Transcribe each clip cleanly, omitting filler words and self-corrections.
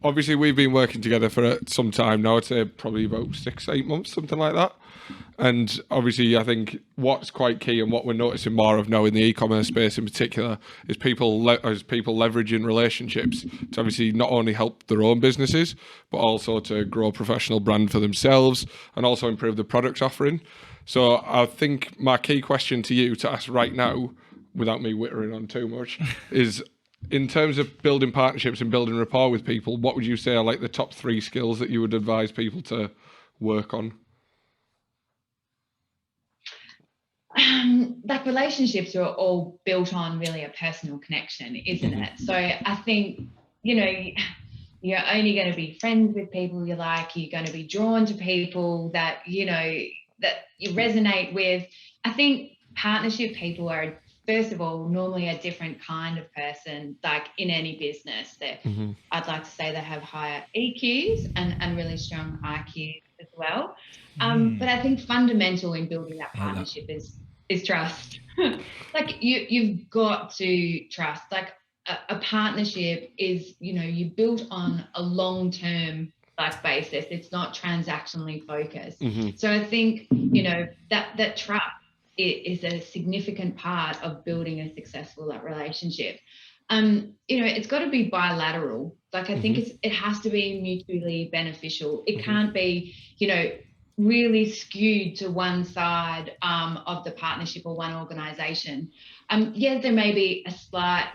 obviously we've been working together for some time now. I'd say probably about 6-8 months, something like that. And obviously, I think what's quite key and what we're noticing more of now in the e-commerce space in particular is people leveraging relationships to obviously not only help their own businesses, but also to grow a professional brand for themselves and also improve the product offering. So I think my key question to you to ask right now, without me whittering on too much, is in terms of building partnerships and building rapport with people, what would you say are like the top 3 skills that you would advise people to work on? Like relationships are all built on really a personal connection, isn't it? So I think, you're only going to be friends with people you like. You're going to be drawn to people that, that you resonate with. I think partnership people are, first of all, normally a different kind of person, like in any business. I'd like to say they have higher EQs and really strong IQs as well. But I think fundamental in building that partnership is trust. Like you've got to trust. Like a partnership is, you built on a long-term basis. It's not transactionally focused. So I think, that trust is a significant part of building a successful relationship. It's got to be bilateral. Like I think it has to be mutually beneficial. It can't be, really skewed to one side of the partnership or one organisation. Yes, there may be a slight,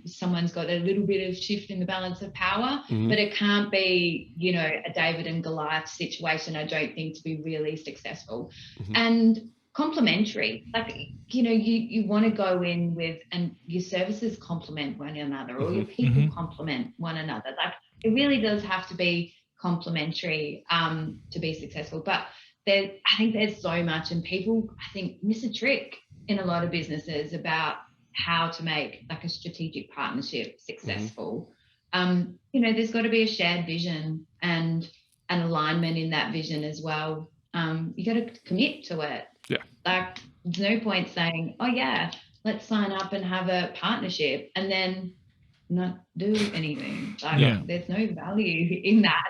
someone's got a little bit of shift in the balance of power, but it can't be, a David and Goliath situation, I don't think, to be really successful. And complementary, like, you want to go in with, and your services complement one another, or your people complement one another. Like it really does have to be complementary to be successful. But I think there's so much, and people, I think, miss a trick in a lot of businesses about how to make like a strategic partnership successful. There's got to be a shared vision and an alignment in that vision as well. You got to commit to it. Yeah. Like there's no point saying, oh yeah, let's sign up and have a partnership and then not do anything. Like there's no value in that.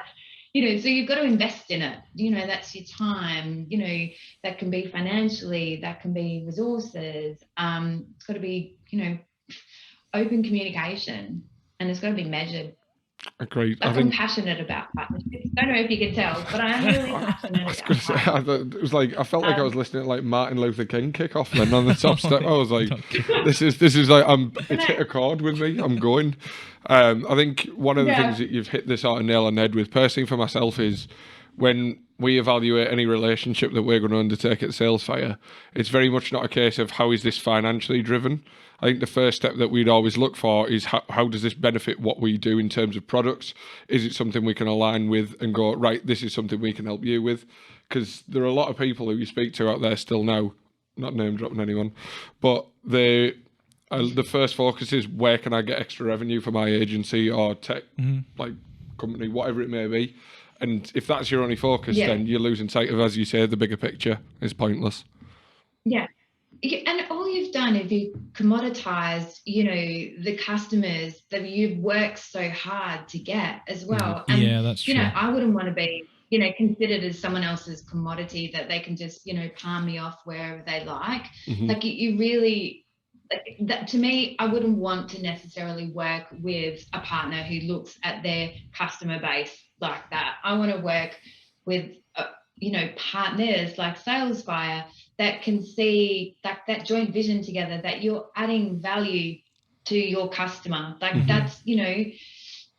So you've got to invest in it. That's your time. That can be financially, that can be resources. It's got to be, open communication, and it's got to be measured. Agreed. I'm passionate about partnerships. I don't know if you can tell, but I'm really passionate about partnerships. I felt like I was listening to like Martin Luther King kick off then on the top step. I was like, this is like, it's hit a chord with me. I'm going. I think one of the things that you've hit this sort of nail on the head with, personally for myself, is when we evaluate any relationship that we're going to undertake at Salesfire, it's very much not a case of how is this financially driven. I think the first step that we'd always look for is how does this benefit what we do in terms of products? Is it something we can align with and go, right, this is something we can help you with? Because there are a lot of people who you speak to out there still now, not name dropping anyone, but the first focus is where can I get extra revenue for my agency or tech like company, whatever it may be. And if that's your only focus, then you're losing sight of, as you say, the bigger picture is pointless. Yeah. And all you've done is you've commoditized, the customers that you've worked so hard to get as well. And, that's true. I wouldn't want to be, considered as someone else's commodity that they can just, palm me off wherever they like. Like you really, that, to me, I wouldn't want to necessarily work with a partner who looks at their customer base like that. I want to work with, partners like Salesfire that can see that joint vision together, that you're adding value to your customer. Like that's,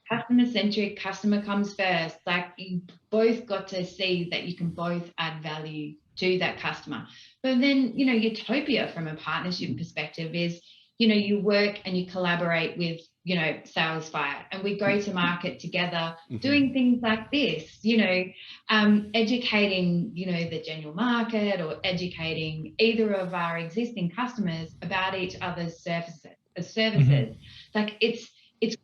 customer centric, customer comes first. Like you both got to see that you can both add value to that customer. But then, utopia from a partnership perspective is, you work and you collaborate with, Salesfire, and we go to market together doing things like this, educating, the general market or educating either of our existing customers about each other's services. Like it's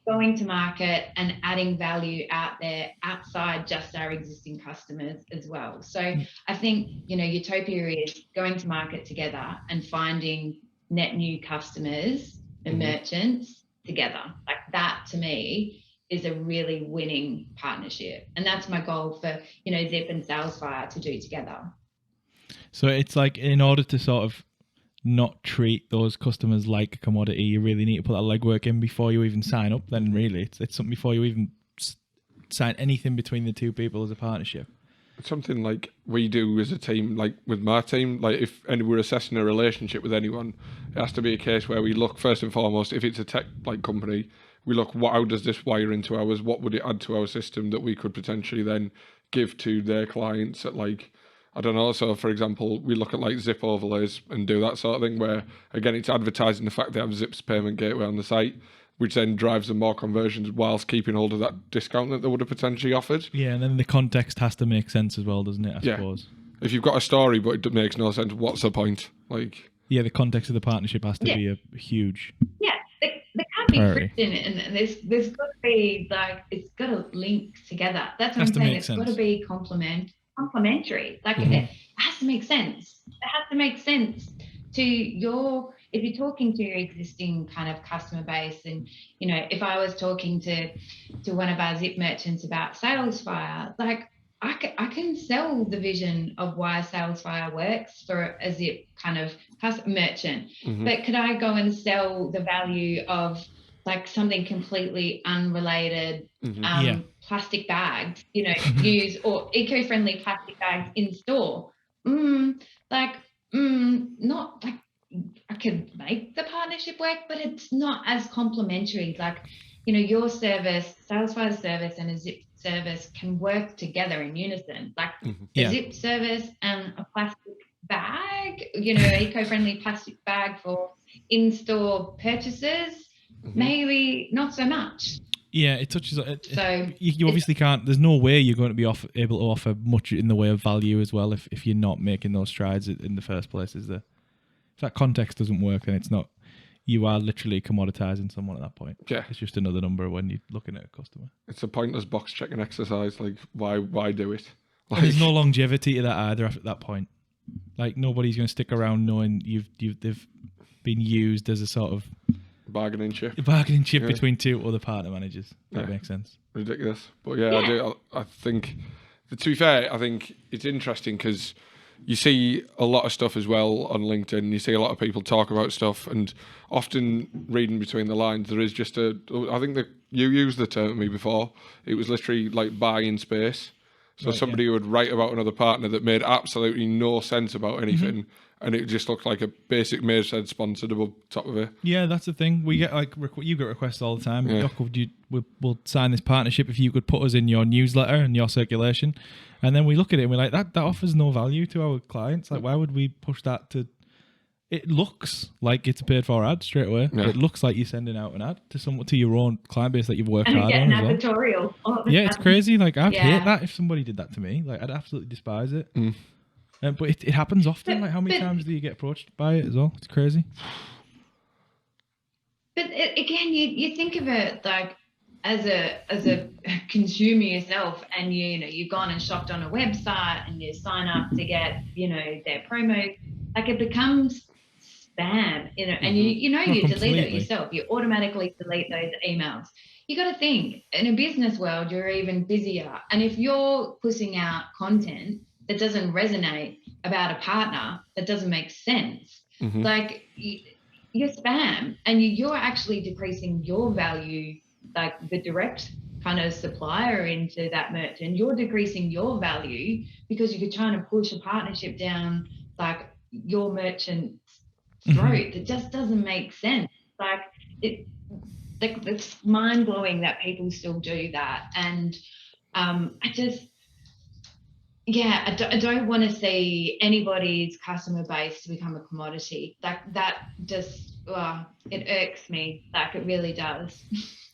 going to market and adding value out there outside just our existing customers as well. So I think, utopia is going to market together and finding net new customers and merchants together. Like that, to me, is a really winning partnership. And that's my goal for, you know, Zip and Salesfire to do together. So it's like, in order to sort of not treat those customers like a commodity, you really need to put that legwork in before you even sign up. Then really, it's something before you even sign anything between the two people as a partnership. Something like we do as a team, like with my team, like if we're assessing a relationship with anyone, it has to be a case where we look first and foremost, if it's a tech like company, we look how does this wire into ours, what would it add to our system that we could potentially then give to their clients at like, I don't know. So for example, we look at like Zip overlays and do that sort of thing where again it's advertising the fact they have Zip's payment gateway on the site, which then drives them more conversions whilst keeping hold of that discount that they would have potentially offered. Yeah, and then the context has to make sense as well, doesn't it? I suppose. If you've got a story but it makes no sense, what's the point? Like, yeah, the context of the partnership has to be a huge. Yeah, there can't be friction, and there's got to be like it's got to link together. That's what I'm saying. It's got to be complementary. Like it has to make sense. It has to make sense to your. If you're talking to your existing kind of customer base, and you know, if I was talking to one of our Zip merchants about Salesfire, like I can sell the vision of why Salesfire works for a Zip kind of merchant, but could I go and sell the value of like something completely unrelated, plastic bags, you know, use or eco-friendly plastic bags in store? Not like. I could make the partnership work, but it's not as complementary. Like, you know, your service, Salesfire service and a Zip service can work together in unison. Like a Zip service and a plastic bag, you know, eco-friendly plastic bag for in-store purchases, maybe not so much. Yeah, it touches. So you obviously can't. There's no way you're going to be able to offer much in the way of value as well if you're not making those strides in the first place. Is there? If that context doesn't work, then it's not. You are literally commoditizing someone at that point. Yeah, it's just another number when you're looking at a customer. It's a pointless box checking exercise. Like, why do it? Like, there's no longevity to that either. At that point, like nobody's going to stick around knowing they've been used as a sort of bargaining chip between two other partner managers. That makes sense. Ridiculous, but I do. I think, to be fair, I think it's interesting because. You see a lot of stuff as well on LinkedIn. You see a lot of people talk about stuff, and often reading between the lines, there is just I think that you used the term to me before. It was literally like buying space. So somebody would write about another partner that made absolutely no sense about anything, and it just looked like a basic Maze said sponsored above top of it. Yeah, that's the thing. We get you get requests all the time. Yeah. We'll sign this partnership if you could put us in your newsletter and your circulation. And then we look at it and we're like, that offers no value to our clients. Like, why would we push that to... It looks like it's a paid for ad straight away. Yeah. It looks like you're sending out an ad to your own client base that you've worked hard on. And an advertorial. Yeah, it's crazy. Like, I'd hate that if somebody did that to me. Like, I'd absolutely despise it. But it happens often. Like, how many times do you get approached by it as well? It's crazy. But again, you think of it like as a consumer yourself, and you've gone and shopped on a website and you sign up to get their promo, like it becomes spam, and you delete it yourself. You automatically delete those emails. You got to think, in a business world, you're even busier, and if you're pushing out content that doesn't resonate about a partner, that doesn't make sense, like you're spam, and you're actually decreasing your value. Like the direct kind of supplier into that merchant, you're decreasing your value because you're trying to push a partnership down like your merchant's throat. It just doesn't make sense. Like it's mind blowing that people still do that. And I don't want to see anybody's customer base to become a commodity. Like that just it irks me. Like it really does.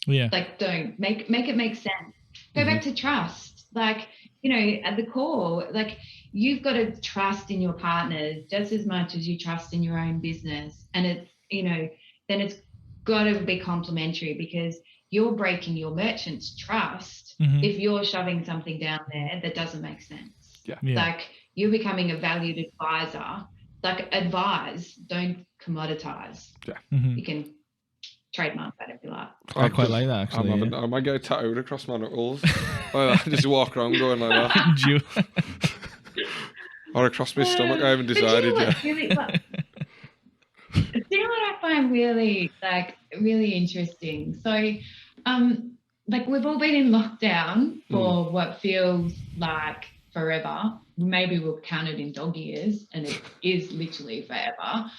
Yeah. Like don't make it make sense. Go back to trust. Like, at the core, like you've got to trust in your partners just as much as you trust in your own business. And it's, then it's got to be complementary, because you're breaking your merchant's trust if you're shoving something down there that doesn't make sense. Yeah. Like you're becoming a valued advisor. Like advise, don't commoditize. Yeah. You can trademark that if circular. I quite like that, actually. I might get it tattooed across my knuckles. Like that. Just walk around going like that. Or across my stomach. I haven't decided yet. Really, what I find really interesting. So, like we've all been in lockdown for what feels like forever. Maybe we'll count it in dog years, and it is literally forever.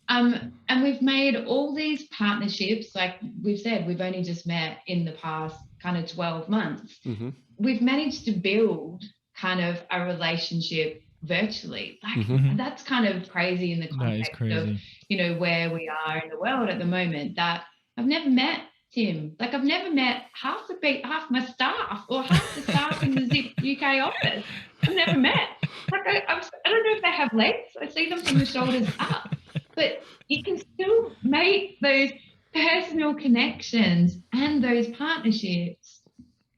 And we've made all these partnerships. Like we've said, we've only just met in the past kind of 12 months. Mm-hmm. We've managed to build kind of a relationship virtually. Like that's kind of crazy in the context of, you know, where we are in the world at the moment, that I've never met Tim. Like I've never met half my staff or half the staff in the Zip UK office. I've never met. Like I don't know if they have legs. I see them from the shoulders up. But you can still make those personal connections and those partnerships,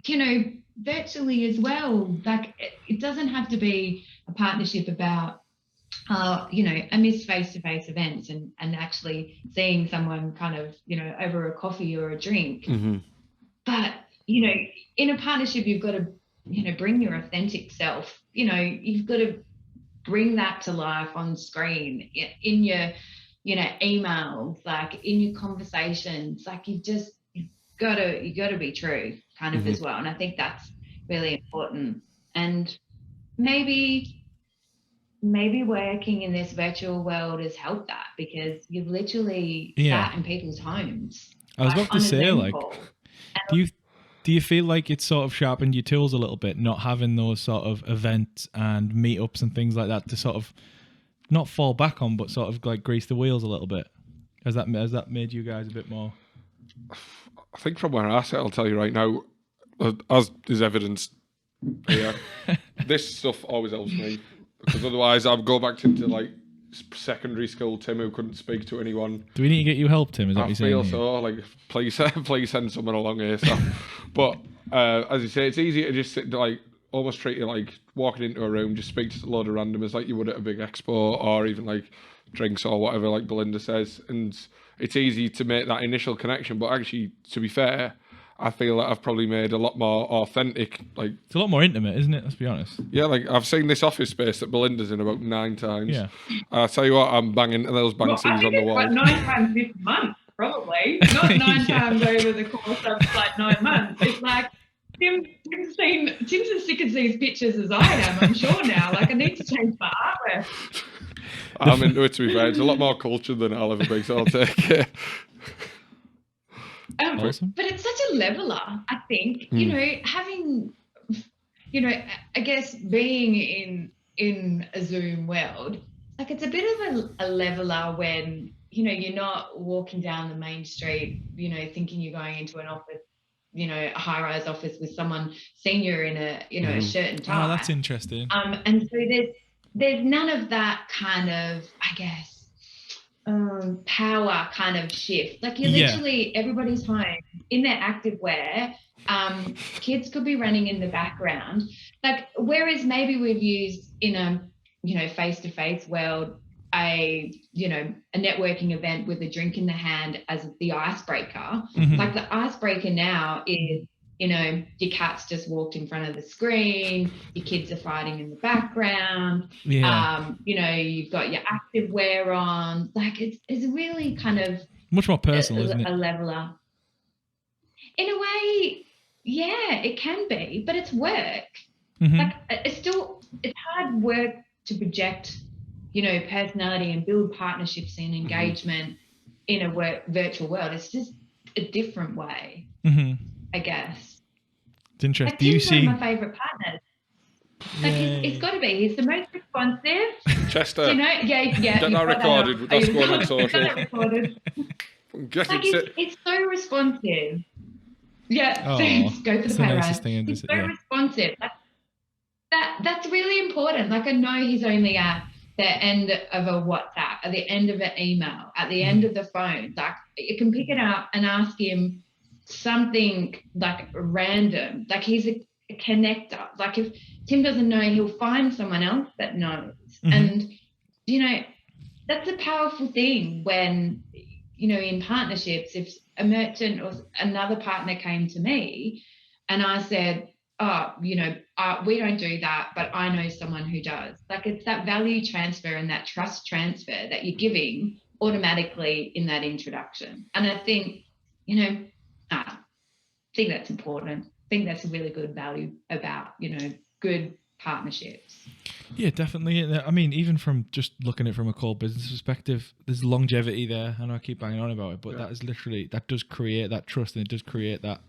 you know, virtually as well. Like it doesn't have to be a partnership about, you know, a missed face-to-face events and actually seeing someone kind of, you know, over a coffee or a drink. Mm-hmm. But, you know, in a partnership, you've got to, you know, bring your authentic self. You know, you've got to bring that to life on screen, in your, you know, emails, like in your conversations. Like you got to be true kind of as well. And I think that's really important. And maybe working in this virtual world has helped that, because you've literally sat in people's homes. I was about to say, like, do you feel like it's sort of sharpened your tools a little bit, not having those sort of events and meetups and things like that to sort of not fall back on, but sort of like grease the wheels a little bit? Has that made you guys a bit more? I think from where I sit, I'll tell you right now, as is evidenced here, this stuff always helps me, because otherwise I'd go back into like secondary school Tim who couldn't speak to anyone. Do we need to get you help, Tim? Is that what you're saying? I feel so. Like, please send someone along here. So. But as you say, it's easy to just sit, like, almost treat it like walking into a room, just speak to a load of randomers like you would at a big expo, or even like drinks or whatever, like Belinda says. And it's easy to make that initial connection. But actually, to be fair, I feel like I've probably made a lot more authentic. Like, it's a lot more intimate, isn't it? Let's be honest. Yeah, like I've seen this office space that Belinda's in about 9 times. Yeah. I tell you what, I'm banging those things on the wall. 9 times this month, probably. Not 9 times over the course of like 9 months. It's like Tim's as sick of these pictures as I am, I'm sure now. Like I need to change my artwork. I'm into it, to be fair. It's a lot more cultured than I'll ever be, so I'll take it. Awesome. But it's such a leveler, I think. You know, having, you know, I guess being in a Zoom world, like it's a bit of a leveler when, you know, you're not walking down the main street, you know, thinking you're going into an office, you know, a high-rise office with someone senior in a, you know, a shirt and tie. Oh, that's interesting. And so there's none of that kind of, I guess, power kind of shift. Like you're literally everybody's home in their active wear. Kids could be running in the background. Like whereas maybe we've used in a, you know, face-to-face world, a networking event with a drink in the hand as the icebreaker. Like the icebreaker now is, you know, your cat's just walked in front of the screen, your kids are fighting in the background, you know, you've got your active wear on. Like it's really kind of much more personal, isn't it? A leveler. In a way, yeah, it can be, but it's work. Like it's hard work to project, you know, personality and build partnerships and engagement in a virtual world. It's just a different way. I guess. It's interesting. Like, Tim's one of my favourite partners. Like it's got to be. He's the most responsive. Chester. You know, yeah. Get that recorded. That's going on social. Get that recorded. Like it's so responsive. Yeah. So go for the pay rise. He's so responsive. Like, that's really important. Like I know he's only at the end of a WhatsApp, at the end of an email, at the end of the phone. Like you can pick it up and ask him something like random. Like he's a connector. Like if Tim doesn't know, he'll find someone else that knows. And you know, that's a powerful thing when, in partnerships, if a merchant or another partner came to me and I said, oh, we don't do that, but I know someone who does. Like, it's that value transfer and that trust transfer that you're giving automatically in that introduction. And I think, I think that's important. I think that's a really good value about, good partnerships. Yeah, definitely. I mean, even from just looking at it from a core business perspective, there's longevity there. I know I keep banging on about it, but that is literally, that does create that trust, and it does create that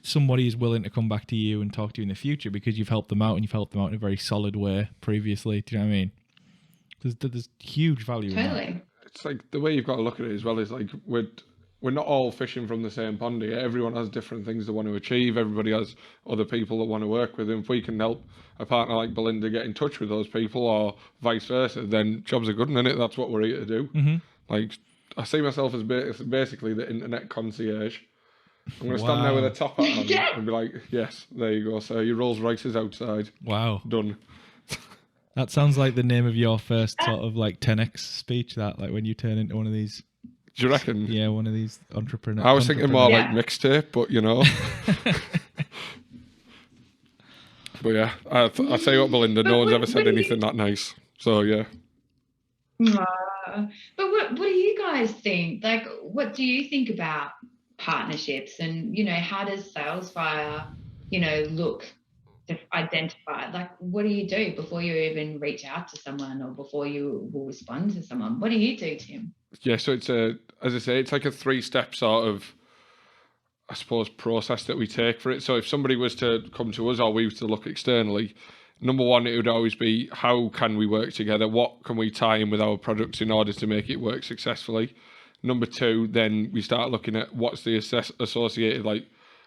somebody is willing to come back to you and talk to you in the future because you've helped them out, and you've helped them out in a very solid way previously. Do you know what I mean? There's huge value in that. It's like the way you've got to look at it as well is like we're not all fishing from the same pond here. Everyone has different things they want to achieve. Everybody has other people that want to work with. And if we can help a partner like Belinda get in touch with those people, or vice versa, then jobs are good, isn't it? That's what we're here to do. Mm-hmm. Like, I see myself as basically the internet concierge. I'm going to stand there with a top hat on and be like, yes, there you go, sir. Your Rolls Royce is outside. Wow. Done. That sounds like the name of your first sort of like 10x speech, that, like when you turn into one of these. Do you reckon? Yeah, one of these entrepreneurs. I was thinking more like mixtape, but But yeah, I say what, Belinda, no one's ever said anything that nice. So yeah. But what do you guys think? Like, what do you think about partnerships, and how does Salesfire look to identify? Like, what do you do before you even reach out to someone, or before you will respond to someone? What do you do, Tim? Yeah, so it's as I say, it's like a 3-step sort of, I suppose, process that we take for it. So if somebody was to come to us, or we were to look externally, number one, it would always be, how can we work together? What can we tie in with our products in order to make it work successfully? Number two, then we start looking at what's the associated, like,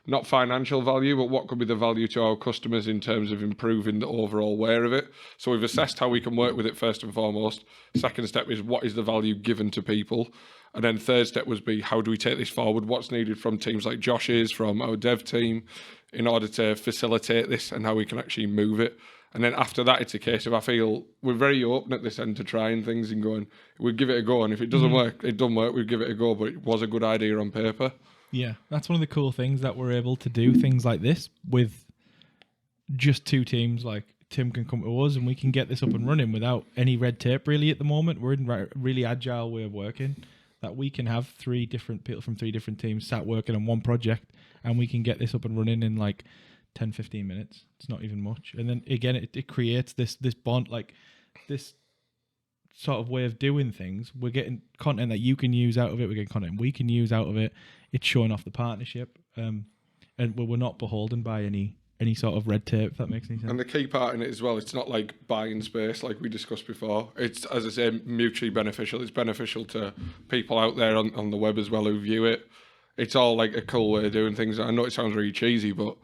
not financial value, but what could be the value to our customers in terms of improving the overall wear of it. So we've assessed how we can work with it first and foremost. Second step is, what is the value given to people? And then third step would be, how do we take this forward? What's needed from teams like Josh's, from our dev team, in order to facilitate this, and how we can actually move it. And then after that, it's a case of, I feel we're very open at this end to trying things and going, we'll give it a go. And if it doesn't work, it doesn't work, we'll give it a go, but it was a good idea on paper. Yeah, that's one of the cool things, that we're able to do things like this with just 2 teams. Like, Tim can come to us and we can get this up and running without any red tape really at the moment. We're in a really agile way of working, that we can have 3 different people from 3 different teams sat working on one project, and we can get this up and running in like 10, 15 minutes. It's not even much. And then again, it creates this bond, like this sort of way of doing things. We're getting content that you can use out of it. We're getting content we can use out of it. It's showing off the partnership. And we're not beholden by any sort of red tape, if that makes any sense. And the key part in it as well, it's not like buying space like we discussed before. It's, as I say, mutually beneficial. It's beneficial to people out there on the web as well who view it. It's all like a cool way of doing things. I know it sounds really cheesy, but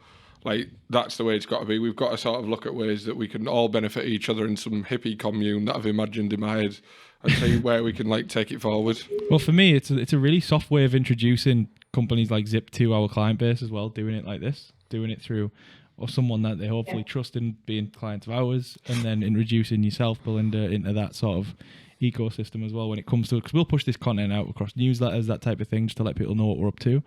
like, that's the way it's got to be. We've got to sort of look at ways that we can all benefit each other in some hippie commune that I've imagined in my head, and see where we can like take it forward. Well, for me, it's a really soft way of introducing companies like Zip to our client base as well, doing it like this, doing it through or someone that they hopefully trust in being clients of ours, and then introducing yourself, Belinda, into that sort of ecosystem as well when it comes to it. Because we'll push this content out across newsletters, that type of thing, just to let people know what we're up to.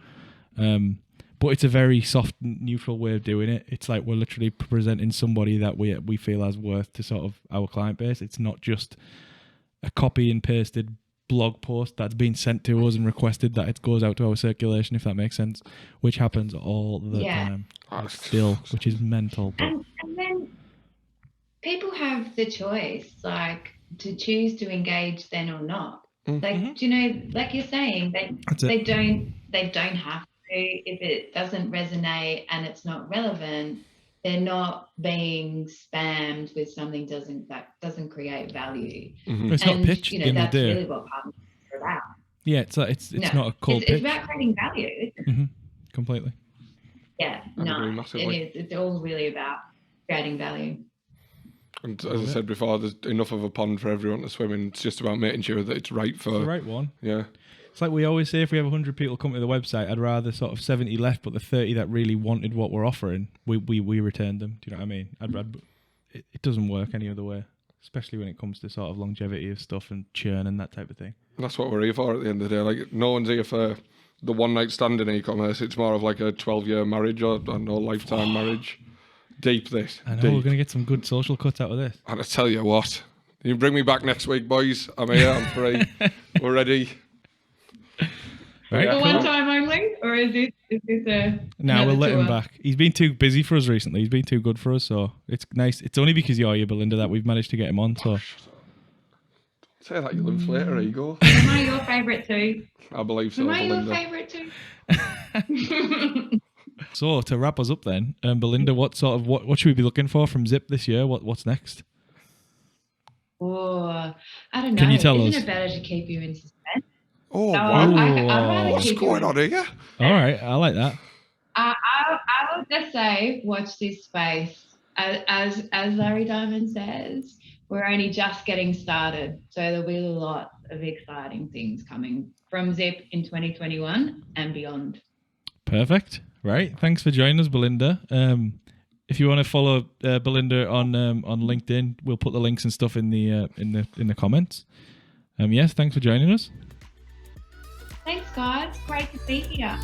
But it's a very soft, neutral way of doing it. It's like we're literally presenting somebody that we feel has worth to sort of our client base. It's not just a copy and pasted blog post that's been sent to us and requested that it goes out to our circulation, if that makes sense, which happens all the time still, which is mental. And then people have the choice, like, to choose to engage then or not. Like, like you're saying, they don't have to. If it doesn't resonate and it's not relevant, they're not being spammed with something that doesn't create value. It's not pitched. That's really what partnerships are about. Yeah, it's not a cold pitch. It's about creating value, isn't it? Completely. Yeah, it's all really about creating value. And as I said before, there's enough of a pond for everyone to swim in. It's just about making sure that it's right for the right one. Yeah. It's like we always say, if we have 100 people come to the website, I'd rather sort of 70 left, but the 30 that really wanted what we're offering, we return them. Do you know what I mean? It doesn't work any other way. especially when it comes to sort of longevity of stuff and churn and that type of thing. That's what we're here for at the end of the day. Like, no one's here for the one night stand in e-commerce. It's more of like a 12-year marriage or no lifetime marriage. Deep this. I know, deep. we're going to get some good social cuts out of this. And I tell you what, you bring me back next week, boys. I'm here, I'm free. We're ready. Right, For one time only, or is this a? No, we'll let him tour? back. He's been too busy for us recently. He's been too good for us, so it's nice. It's only because you're here, Belinda, that we've managed to get him on. So Say that, you'll inflate her ego. Am I your favourite too? I believe so, Am I your Belinda. favourite too? So to wrap us up then, Belinda, what should we be looking for from Zip this year? What's next? Oh, I don't know. Can you tell Isn't us? it better to keep you in suspense? Oh, So wow. I'd rather What's keep you going in on here? All right, I like that. I would just say, watch this space. As Larry Diamond says, we're only just getting started. So there'll be a lot of exciting things coming from Zip in 2021 and beyond. Perfect. Right. Thanks for joining us, Belinda. If you want to follow Belinda on LinkedIn, we'll put the links and stuff in the comments. Yes, thanks for joining us. Thanks, guys. Great to be here.